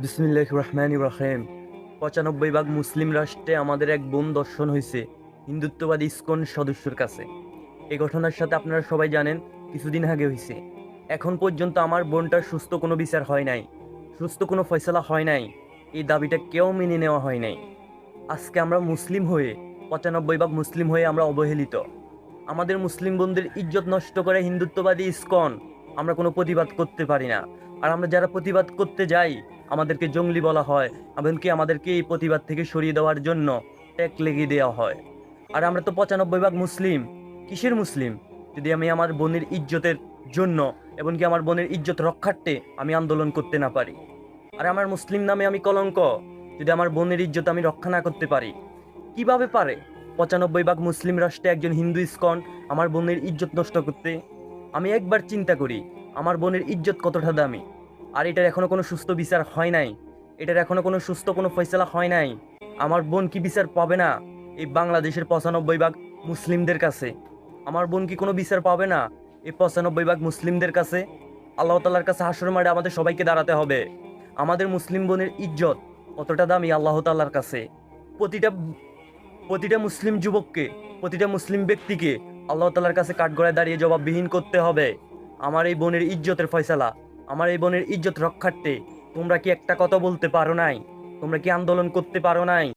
বিসমিল্লাহির রহমানির রহিম। ৯৫ ভাগ মুসলিম রাষ্ট্রে আমাদের এক বোন দর্শন হয়েছে হিন্দুত্ববাদী ইসকন সদস্যর কাছে। এই ঘটনার সাথে আপনারা সবাই জানেন, কিছুদিন আগে হয়েছে। এখন পর্যন্ত আমার বোনটার সুস্থ কোনো বিচার হয় নাই, সুস্থ কোনো ফয়সালা হয় নাই। এই দাবিটা কেউ মেনে নেওয়া হয় নাই। আজকে আমরা মুসলিম হয়ে, ৯৫ ভাগ মুসলিম হয়ে আমরা অবহেলিত। আমাদের মুসলিম বোনদের ইজ্জত নষ্ট করে হিন্দুত্ববাদী ইসকন, আমরা কোনো প্রতিবাদ করতে পারি না। আর আমরা যারা প্রতিবাদ করতে যাই, আমাদেরকে জঙ্গলি বলা হয়, এমনকি আমাদেরকে এই প্রতিবাদ থেকে সরিয়ে দেওয়ার জন্য ট্যাগ লেগে দেওয়া হয়। আর আমরা তো ৯৫ ভাগ মুসলিম। কিসের মুসলিম যদি আমি আমার বোনের ইজ্জতের জন্য, এমনকি আমার বোনের ইজ্জত রক্ষার্থে আমি আন্দোলন করতে না পারি? আর আমার মুসলিম নামে আমি কলঙ্ক যদি আমার বোনের ইজ্জত আমি রক্ষা না করতে পারি? কিভাবে পারে ৯৫ ভাগ মুসলিম রাষ্ট্রে একজন হিন্দু ইসকন আমার বোনের ইজ্জত নষ্ট করতে? আমি একবার চিন্তা করি আমার বোনের ইজ্জত কতটা দামি। আর এটার এখনো কোনো সুস্থ বিচার হয় নাই, এটার এখনো কোনো সুস্থ কোনো ফয়সালা হয় নাই। আমার বোন কি বিচার পাবে না এই বাংলাদেশের ৯৫ ভাগ মুসলিমদের কাছে? আমার বোন কি কোনো বিচার পাবে না এই ৯৫ ভাগ মুসলিমদের কাছে? আল্লাহ তাআলার কাছে হাসর মাঠে আমাদের সবাইকে দাঁড়াতে হবে। আমাদের মুসলিম বোনের ইজ্জত কতটা দামি আল্লাহ তাআলার কাছে? প্রতিটা প্রতিটা মুসলিম যুবককে, প্রতিটা মুসলিম ব্যক্তিকে আল্লাহ তাআলার কাছে কাঠগড়ায় দাঁড়িয়ে জবাববিহীন করতে হবে। আমার এই বোনের ইজ্জতের ফয়সালা, আমার এই বোনের ইজ্জত রক্ষার্থে তোমরা কি একটা কথা বলতে পারো নাই? তোমরা কি আন্দোলন করতে পারো নাই?